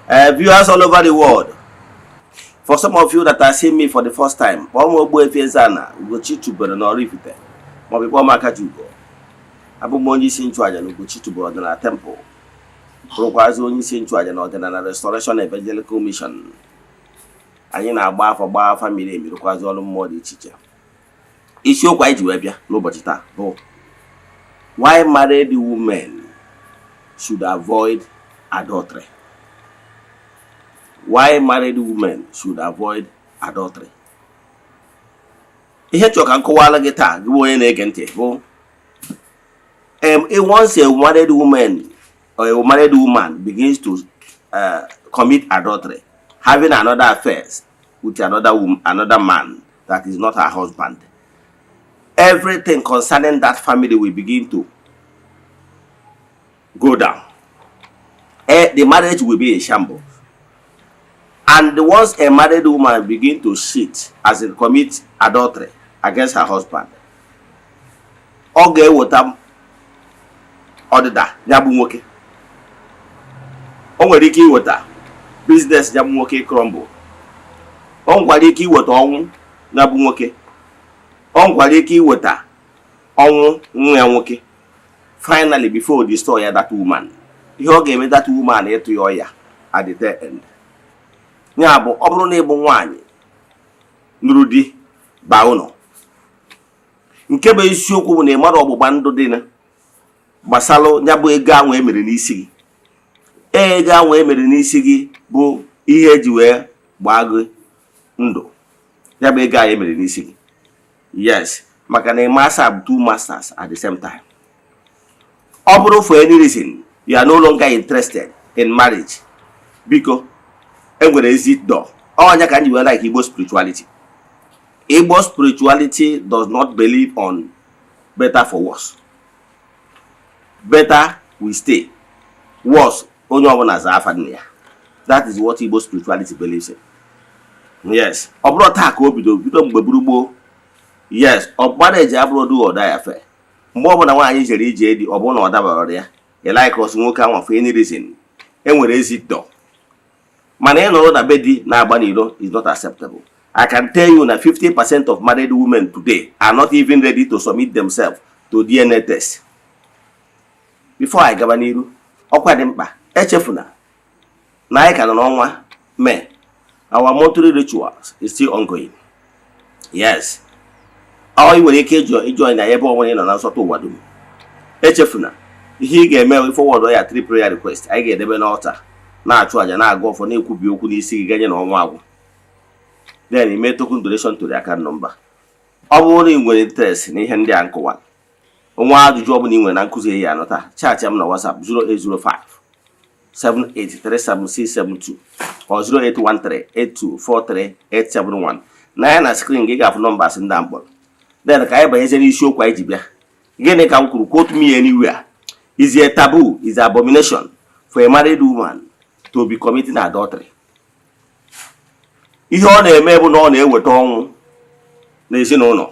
Viewers all over the world, for some of you that are seeing me for the first time, Eze-Ana, Ugochi tubelu na Oraifite, ma ọ bụ Ụmụaka Jugo. Abụ m onye isi nchụaja na Ugochi tubelu ọdịnala temple. Bụrụkwazi onye isi nchụaja na ọdịnala Restoration Evangelical Mission. Anyị na-agba afa miri emi rụkwazi ọrụ mmụọ dị iche iche. Isiokwu anyị ji wee bịa n'ụbọchị taa bụ why married women should avoid adultery. Why married women should avoid adultery. Ihe chọrọ ka nkọwara gị taa gị onye na-ege ntị bụ once a married woman or a married woman begins to commit adultery, having another affairs with another man that is not her husband, everything concerning that family will begin to go down. The marriage will be in shambles. And once a married woman begins to cheat, as in commit adultery against her husband, ọ ga-eweta ọdịda ya bụ nwoke. O nwere ike iweta business ya bụ nwoke crumble. O nwekwara ike iweta ọnwụ ya bụ nwoke. O nwekwara ike iweta ọnwụ nwa ya nwoke. Finally, before destroy that woman, ihe ọ ga-eme that woman ịtụ ya ọya at the tail end. Ya bụ ọ bụrụ na ịbụ nwaanyị nụrụ di baa ụlọ, nke bụ isiokwu bụ na ị mara ọgbụgba ndụ dị na gbasalụ ya bụ ego ahụ emere n'isi gị. Ego ahụ emere n'isi gị bụ ihe eji wee gbaa gị ndụ. Ya bụ ego ahụ emere n'isi gị. Yes, maka na master bụ two masters at the same time. Ọ bụrụ for any reason you are no longer interested in marriage, biko enwere exit door. Ọnya ka anyị wee like Igbo spirituality. Igbo spirituality does not believe on better for worse. Better we stay. Worse, onye ọbụla za afa nne ya. That is what Igbo spirituality believes in. Yes, ọ bụrụ taa ka o bido mgbe gburugburu. Yes, ọ marriage abụrụ do or die affair. Mgbe ọbụla nwaanyị jere ije dị, ọ bụrụ na ọ dabara ya, like us nwoke ahụ for any reason, enwere exit door. Mana ịnọrọ na be di na-agba n'iro is not acceptable. I can tell you that 50% of married women today are not even ready to submit themselves to DNA test. Before I gaba n'iru, ọkwa dị mkpa echefuna na anyị ka nọ n'ọnwa May. Our monthly rituals is still ongoing. Yes. Ọ nwere ike ijoin na ebe ọbụla ị nọ na nsọtụ ụwa dum. Echefuna ihe ị ga-eme forward ya 3 prayer request anyị ga-edebe n'altar, na-achụ aja, na-agụ ọfọ, na-ekwubi okwu n'isi gị ganye na ọnwa agwụ. Then ime token donation to the account number. Ọ bụrụ na ị nwere interest na ihe ndị a nkọwa, nwa ajụjụ ọ bụla ị nwere na nkụzi ya anọta, chat m na WhatsApp 0805 7837672 or 08138243871. Na ya na screen gị ga-afụ numbers ndị a mkpọrọ. Then ka anyị banyeze n'isiokwu anyị ji bịa. Gịnị ka m kwuru? Quote me anywhere. Is a taboo, is an abomination for a married woman to be committing adultery. Ihe ọ na-eme bụ na ọ na-eweta ọnwụ n'ezinụlọ.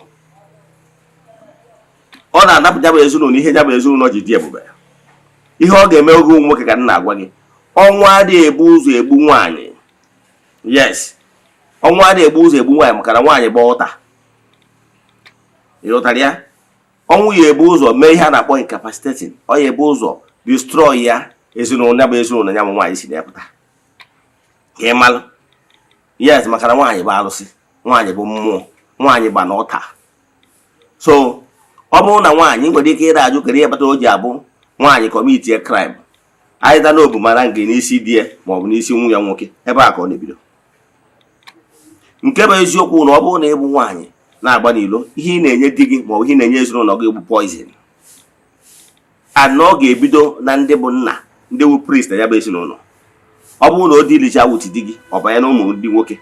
Ọ na-anapụta bụ ezinụlọ ihe ya bụ ezinụlọ ji dị ebube. Ihe ọ ga-eme oge nwoke ka m na-agwa gị. Ọnwụ adịghị ebu ụzọ egbu nwaanyị. Yes. Ọnwụ adịghị ebu ụzọ egbu nwaanyị maka na nwaanyị gba ụta. Ịghọtara ya? Ọnwụ ya ebu ụzọ mee ihe a na-akpọ incapacitating. Ọ ya ebu ụzọ destroy ya ezinụlọ ya bụ ezinụlọ ya bụ nwaanyị si na-epụta. Ka ị malụ. Yes, maka na nwaanyị bụ alụsị, nwaanyị bụ mmụọ, nwaanyị gba n'ọta. So ọ bụrụ na nwaanyị nwere ike ịra ajụ kere ihe kpatara o ji abụ nwaanyị commit a crime, either na obu mara nke n'isi di ya ma ọ bụ n'isi nwunye nwoke, ebe a ka ọ na-ebido. Nke bụ eziokwu na ọ bụrụ na ịbụ nwaanyị na-agba n'ilo, ihe ị na-enye di gị ma ọ bụ ihe ị na-enye ezinụlọ gị bụ poison. And ọ ga-ebido na ndị bụ nna, ndị bụ priest na ya bụ ezinụlọ. Ọ bụrụ na o dilicha wuti di gị, ọ banye na ụmụ ndị nwoke.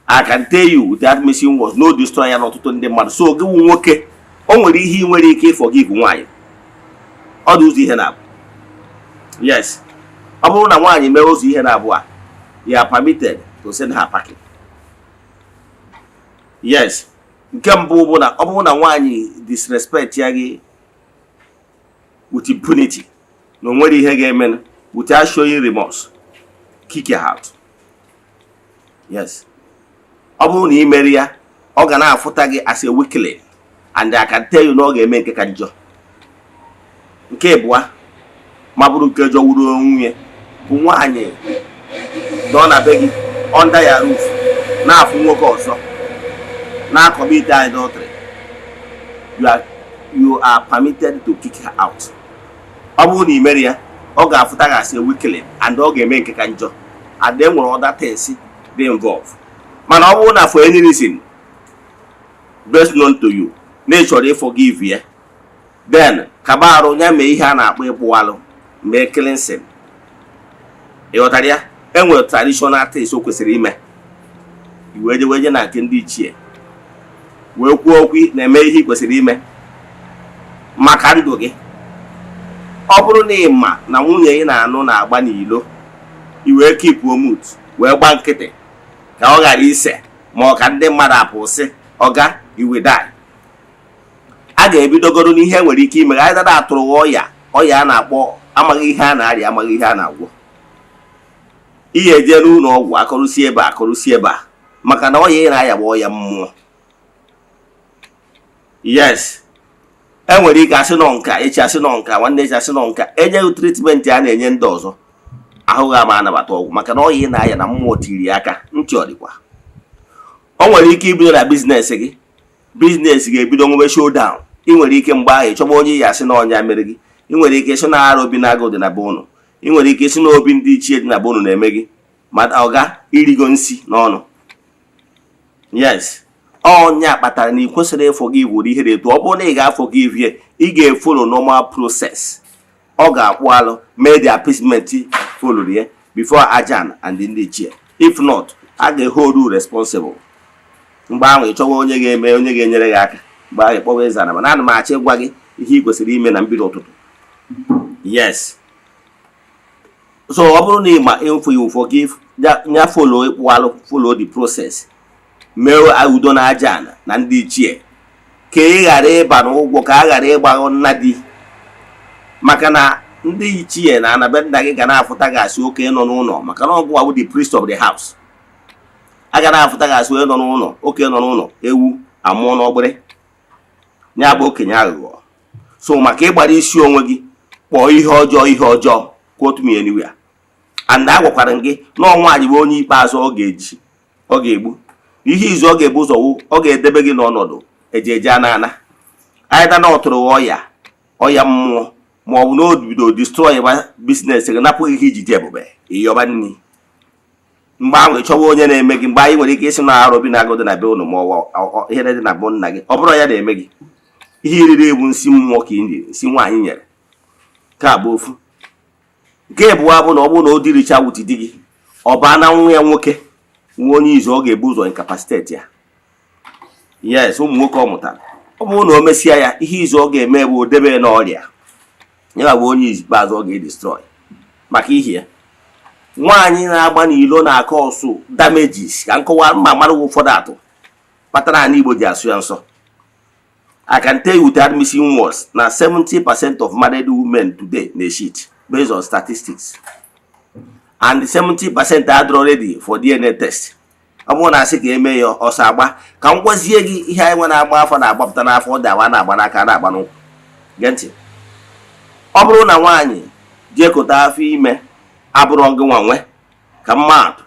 I can tell you that mission was no destroy ya n'ọtụtụ ndị mmadụ. So gị wụ nwoke, o nwere ihe ị nwere ike forgive nwaanyị. Ọ dị ụzọ ihe na-abụ. Yes. Ọ bụrụ na nwaanyị mee ụzọ ihe na-abụ a, you are permitted to send her packing. Yes. Nke mbụ bụ na ọ bụrụ na nwaanyị disrespect ya gị with impunity, na o nwere ihe ga-eme without showing remorse, kick you out. Yes. Ọ bụrụ na ị mere ya, ọ ga na-afụta gị as a weakling, and I can tell you na ọ ga-eme nke ka njọ. Nke abụọ, ma bụrụ nke jọwuru onwe bụ nwaanyị nọ na be gị under your roof na-afụ nwoke ọzọ na-commit adultery. You are permitted to kick her out. Ọ bụrụ na ị mere ya, ọ ga-afụta gị as a weakling, and ọ ga-eme nke ka njọ, and then nwere other things dị involved. Mana ọ bụrụ na for any reason best known to you na ị chọrọ forgive ya, then kaba arụ ya mee ihe a na-akpọ ịkpụwalụ, mee cleansing. Ịghọtara ya? Enwere traditional things o kwesịrị ime. Iweje na nke ndị ichie wee kwuo okwu na-eme ihe ị kwesịrị ime maka ndụ gị. Ọ bụrụ na ị ma na nwunye ị na-anụ na-agba n'ilo, i wee keep mute wee gba nkịtị ka ọ ghara ise, ma ọ ka ndị mmadụ apụ sị ọga you will die. A ga-ebidogoro n'ihe nwere ike ime ga dada atụrụ ọya a na-akpọ amaghị ihe a na-arịa, amaghị ihe a na-agwọ. Ihe eje n'ụlọ ọgwụ akọrụsi ebe a maka na ọya ị na-aya bụ ọya mmụọ. Yes, enwere ike asị nọ nka, echi asị nọ nka, nwanne echi asị nọ nka. Enyeghị treatment a na-enye ndị ọzọ, ahụghị ama anabata ọgwụ maka na ọya ị na-aya na mmụọ tiri aka, ntị ọ dịkwa. O nwere ike ibido na biznes gị, biznes ga-ebido nwe showdown. Ị nwere ike mgbe ahụ ịchọba onye ya asị na ọnya mere gị. Ị nwere ike ịsị na arụ obi na-agụ dị na be unu. Ị nwere ike ịsị na obi ndị ichie dị na be unu na-eme gị, ma ọ ga irigo nsi n'ọnụ. Yes, ọnya kpatara na ị kwesịrị forgive wụrụ ihe dị etu. Ọ bụrụ na ị ga-forgive ya, ị ga-efolo normal process. Ọ ga-akpụ alụ mee the appeasement follow ya before Eze-Ana and ndị ichie. If not, a ga-hold you responsible. Mgbe ahụ ị chọwa onye ga-eme, onye ga-enyere gị aka, mgbe ahụ ịkpọwa Eze-Ana. Mana ana m achọ ịgwa gị ihe ị kwesịrị ime na mbido ụtụtụ. Yes. So ọ bụrụ na ị ma you forgive, ya follow the process. Mee udo na Eze-Ana na ndị ichie ka ị ghara ịba n'ụgwọ, ka a ghara ịgbaghọ nna di. Maka na ndị ichie na anabe nna gị ga na-afụta gị asị oke nọ n'ụlọ, maka na ọgwụ awụ the priest of the house. A ga na-afụta gị asị onye nọ n'ụlọ, oke nọ n'ụlọ, ewu amụọ n'ọgbịrị, ya bụ okenye aghụghọ. So maka ịgbara isi onwe gị kpọọ ihe ọjọọ, quote me anywhere. And a gwakwara gị na nwaanyị bụ onye ikpeazụ ọ ga-egbu. Ihe izu ọ ga-ebu ụzọ ọ ga-edebe gị n'ọnọdụ ejeje ana anyị na ọ tụrụ ọya mmụọ, ma ọ bụ na o bido destroy business gị, napụ ihe ijiji ebube ịyọba nni. Mgbe ahụ ịchọwa onye na-eme gị, mgbe anyị nwere ike isi na arụ obi na-agụ dị na be ụnụ, ma ọ ihe dị na be nna gị, ọ bụrụ ya na-eme gị. Ihe iriri ewu nsị mmụọ ka ị nyere, nsị nwaanyị nyere, ka bụ ofu. Nke abụọ bụ na ọ bụrụ na o diricha wuti di gị, ọ baa na nwa ya nwoke, nwa onye izu ọ ga-ebu ụzọ incapacity ya. Yes, ụmụ nwoke ọ mụtara. Ọ bụrụ na o mesịa ya, ihe izu ọ ga-eme bụ o debe n'ọrịa, ya bụ onye ikpeazụ ọ ga-edestroy. Maka ihe ya, nwaanyị na-agba n'ilo na-akọ ọsụ damages, ka nkọwa mma mara ụfọdụ atụ kpatara na Igbo ji asụ ya nsọ. I can tell you without missing words na 70% of married women today na-cheat based on statistics, and 70% are ready for DNA test. Ọ bụrụ na asị ka eme ya ọsọ agba, ka m gwazie gị ihe anyị nwe na-agba afọ na-agbapụta n'afọ, ọ dawa na-agba n'aka na-agba n'ụkwụ. Gee ntị. Ọ bụrụ na nwaanyị jekọta afọ ime abụrụ gị nwanwe, ka mmadụ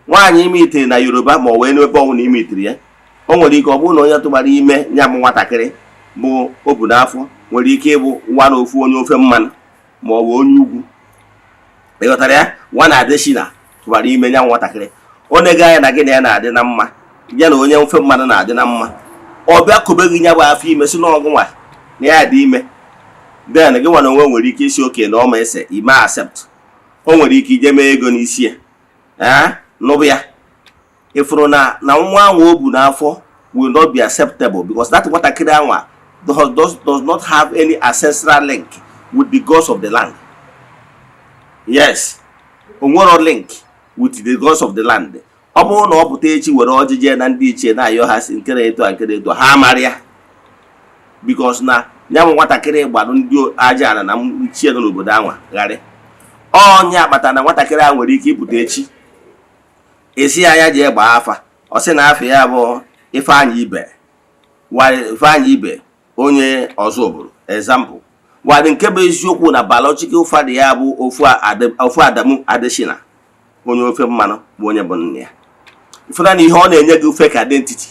nwaanyị ime itere na Yoruba ma ọ wee n'ebe ọnwụ na ime itere ya, o nwere ike ọ bụrụ na onye tụgbara ime ya bụ nwatakịrị bụ obu n'afọ, nwere ike ịbụ nwa na ofu onye ofe mmanụ ma ọ bụ onye ugwu. Ịghọtara ya? Nwa na-adịshina tụgbara ime ya nwatakịrị, onye ga anya na gị na ya na-adị na mma, ya na onye ofe mmanụ na-adị na mma. Ọ bịa kobe gị ya bụ afọ ime si n'ọgụ nwa na ya dị ime, then gị nwa na onwe nwere ike isi oke na ọma ese ime accept. O nwere ike ije mee ego n'isi ya n'ụbụ ya. Ifuru na nwa ahụ o bu n'afọ will not be acceptable, because that nwatakịrị anwa does not have any ancestral link with the gods of the land. Yes, o nwere link with the gods of the land. Ọ bụrụ na ọ pụta echi were ọjịje na ndị ichie na-ayọ ha si nke na-eto ha amara ya, because na ya bụ nwatakịrị gbara ndị Eze-Ana na ichie nọ n'obodo anwa gharị. onye akpata na nwatakịrị a nwere ike ịpụta echi esi ya jee gbaa afa ọ sị na afọ ya bụ Ifeanyị Ibe onye ọzọ obodo example wadị nke bụ eziokwu na biological father ya bụ ofu Adamu Adeshina onye ofe mmanụ bụ onye bụ nne ya. Ifụna na ihe ọ na-enye gị fake identity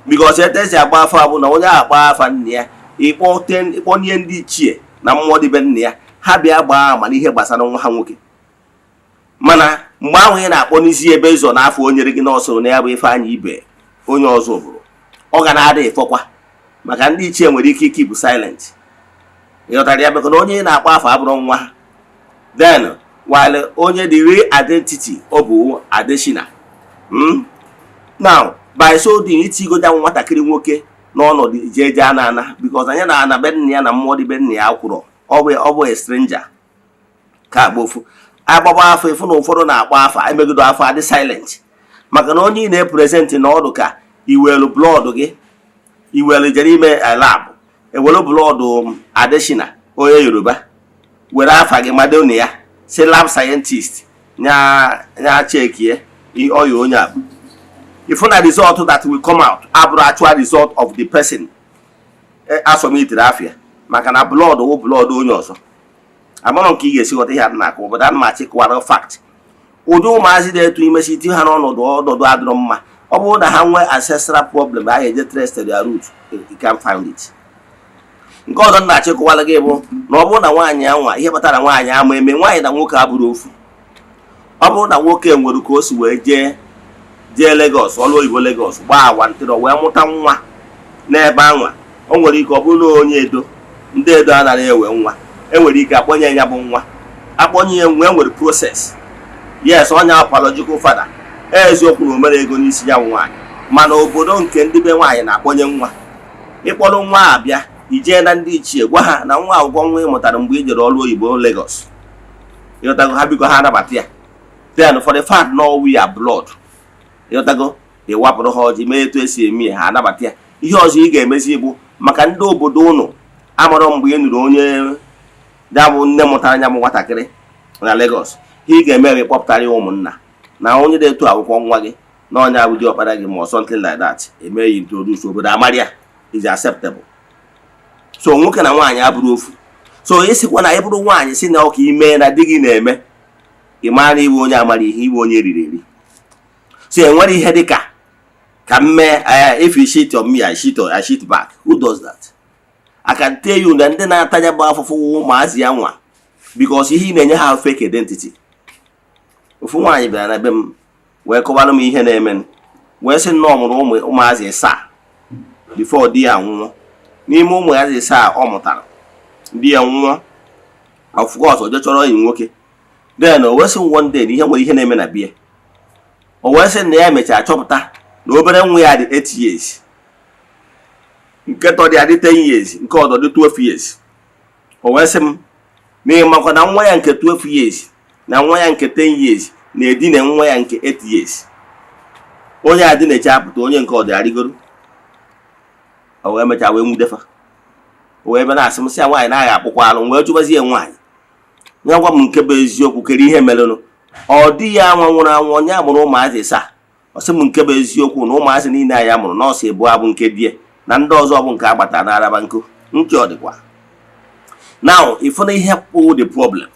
because etesi agba afa bụ na onye agba afa nne ya ịkpọnye ndị ichie na mmụọ dịbe nne ya ha bịa gbaa ama n'ihe gbasara nwa ha nwoke. Mana mgbe ahụ ị na-akpọ n'isi ebe ịzọ n'afọ o nyere gị n'ọsọ na ya bụ Ifeanyị Ibe onye ọzọ obodo ọ ga na-ada ịfọkwa maka ndị ichie nwere ike keep silent. Ịghọtara ya bụkwa na onye ị na-akpọ afọ abụrụ nwa ha. Then while onye the real identity ọ bụ Adeshina. Now by so doing itigoja nwatakịrị nwoke n'ọnọdụ jeje ana because anya na ana be nne ya na mmụọ dị be nne ya akwụrụ ọ bụ a stranger ka agbofu agbaba afọ ifu na ụfọdụ na-akpọ afọ emegido afọ adị silent maka na onye ị na-epresent n'ọdụ ka iwelu blood gị iwelu jere ime lab ewelu blood Adeshina onye Yoruba were afa gị mado na ya si lab scientist nya chekie oya onye abụ if na result that will come out abụrụ actual result of the person asọmitiri afịa maka na blood wụ blood onye ọzọ amarọ nke ị ga-esi ghọta ihe adị n'aka obodo ana machi kụwara fact ụdị ụmụazị na-etu imesi iti ha n'ọnọdụ adịrọ mma ọ bụrụ na ha nwee ancestral problem a ga-eje trace their root you can find it. Nke ọzọ na-achị kụwara gị bụ na ọ bụrụ na nwaanyị anwa ihe kpatara nwaanyị ama eme nwaanyị na nwoke abụrụ ofu. Ọ bụrụ na nwoke nwere ka o si wee jee Lagos ọlụ oyibo Lagos gbaa agwa ntịrọ wee mụta nwa n'ebe anwa o nwere ike ọ bụrụ na onye Edo ndị Edo anaghị ewe nwa enwere ike akpọnye ya bụ nwa akpọnye ya nwa enwere process yes onye biological father eziokwu na omere ego n'isi ya nwaanyị mana obodo nke ndị be nwaanyị na-akpọnye nwa ịkpọrọ nwa abịa ijee na ndị ichie gwa ha na nwa akwụkwọ nwa ị mụtara mgbe i jere ọrụ oyibo Lagos ịghọtago ha biko ha anabata ya then for the fact na we are blood ịghọtago ịwapụrụ ha ọjị mee etu esi eme ha anabata ya. Ihe ọzọ ị ga-emezi bụ maka ndị obodo ụnụ amarọ mgbe ị nụrụ onye ya bụ nne mụtara anya bụ nwatakịrị na Lagos ị ga-eme kpọpụtara ya ụmụnna na onye na-eto akwụkwọ nwa gị na onye abụ dị ọkpara gị ma something like that eme ya introduce obodo amaria is acceptable. So nwoke na nwaanyị abụrụ ofu. So esikwa na ịbụrụ nwaanyị si na ọka ime na di gị na-eme ị mara iwe onye amara ihe iwe onye riri eri. So enwere ihe dịka ka mme if you shit on me I shit back. Who does that? I can tell you na ndị na-atanya bụ afụfụ ụmụazị ya nwa because ihe ị na-enye ha fake identity. Ofu nwaanyị bịara na be m wee kọwara m ihe na-eme wee sị na ọ mụrụ ụmụazị ịsaa before di ya nwụọ. N'ime ụmụazị ịsaa ọ mụtara di ya nwụọ of course o je chọrọ enyi nwoke then o wee sị one day na ihe nwere ihe na-eme na bie o wee sị na ya mechara chọpụta na obere nwa ya dị 8 years nke tọ dị adị 10 years nke ọzọ dị 12 years. O wee sị m na ịmakwa na nwa ya nke 12 years na nwa ya nke 10 years na-edina nwa ya nke 8 years. Onye adị na-eche apụta onye nke ọdị arịgoro o wee mechaa wee nwudefa o wee ebe na-asị m sị ya nwaanyị na-agha akpụkwa alụ wee jụbazie nwaanyị ya gwa m nke bụ eziokwu kere ihe merenụ ọ dị ya nwa nwụrụ anwụ onye amụrụ ụmụazị ịsaa. Ọ sị m nke bụ eziokwu na ụmụazị niile anyị amụrụ nọọsụ ebu abụ nke die na ndị ọzọ bụ nke agbata na araba nkụ nke ọ dịkwa. Now ịfụ na ihe bụ the problem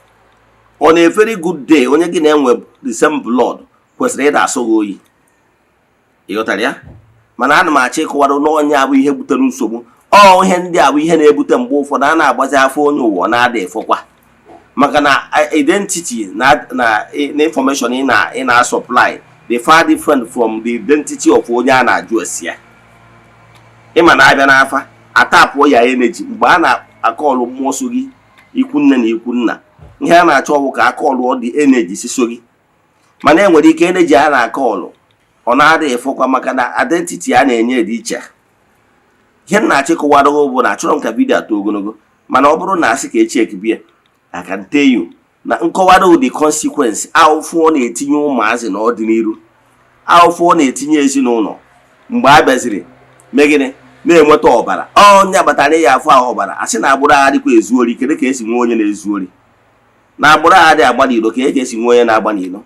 on a very good day onye gị na-enwe the same blood kwesịrị ịda asọ gị oyi. Ịghọtara ya? Mana ana m achọ ịkọwara na onye abụ ihe butere nsogbu ihe ndị abụ ihe na-ebute mgbe ụfọdụ a na-agbazi afọ onye ụwa na-ada efọkwa maka na identity na information ị na-supply the far different from the identity of onye a na-ajụ esi ya. Ịma na abịa n'afa atapụ ya energy mgbe a na-akọlụ mmụọ so gị ikwu nne na ikwu nna ihe a na-achọ ọgwụ ka akọlụ ọ dị energy si so gị mana enwere ike energy a na-akọlụ ọ na-ada efọkwa maka na identity a na-enye dị iche. Ihe na-achịkọwara bụ na achọrọ m ka vidio atọ ogologo mana ọ bụrụ na asị ka echeki bie I can tell you na nkọwara ụdị consequence ahụfụ ọ na-etinye ụmụazị n'ọdịnihu ahụfụ ọ na-etinye ezinụlọ mgbe a bịaziri megide na-enweta ọbara onye abatara ya afọ ahụ ọbara asị na agbụrụ agha dịkwa ezu ori kedu ka esi nwe onye na-ezu ori na agbụrụ a adịghị agba n'ilo ka eji esi nwe onye na-agba n'ilo.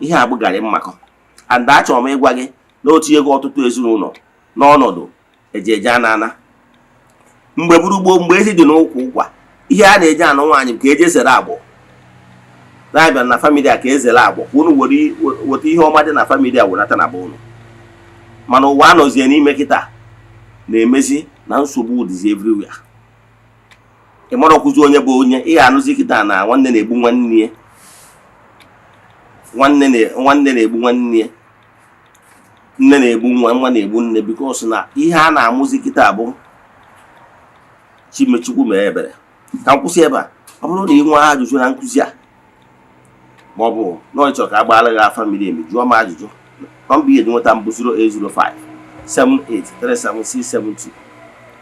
Ihe a bụgarị mmakọ. And achọrọ m ịgwa gị na otu ego ọtụtụ ezinụlọ n'ọnọdụ eji ana ana. Mgbe gburugburu mgbe ezi dị n'ụkwụ ụkwa, ihe a na-eji anụ nwaanyị ka eji ezere agbọ. Na-abịa na famili a ka ezere agbọ, ka unu weta ihe ọma dị na famili a wenata na be unu. Mana ụwa anọzie n'ime kịta na-emezi na nsogbu dịzi everywhere. Ị mara ọkụzi onye bụ onye, ị ga-anụzi kịta na nwanne na-egbu nwanne ya, nwanne na-egbu nwanne ya, nne na-egbu nwa, nwa na-egbu nne, because na ihe a na-amụzi kịta bụ Chimechukwu mee ebere. Ka m kwụsị ebe a. Ọ bụrụ na ị nwee ajụjụ na nkụzi a, ma ọ bụ na ọ chọrọ ka a gbaara gị afa miri emi, jụọ m ajụjụ. Nọmba ihe dị nweta m bụ 0805 7837672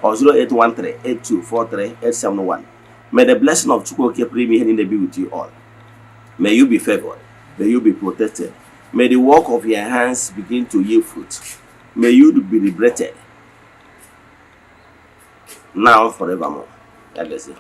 or 08138243871. May the blessing of Chukwuoke Premier be with you all. May you be favored. May you be protected. May the work of your hands begin to yield fruit. May you be liberated now and forevermore. God bless you.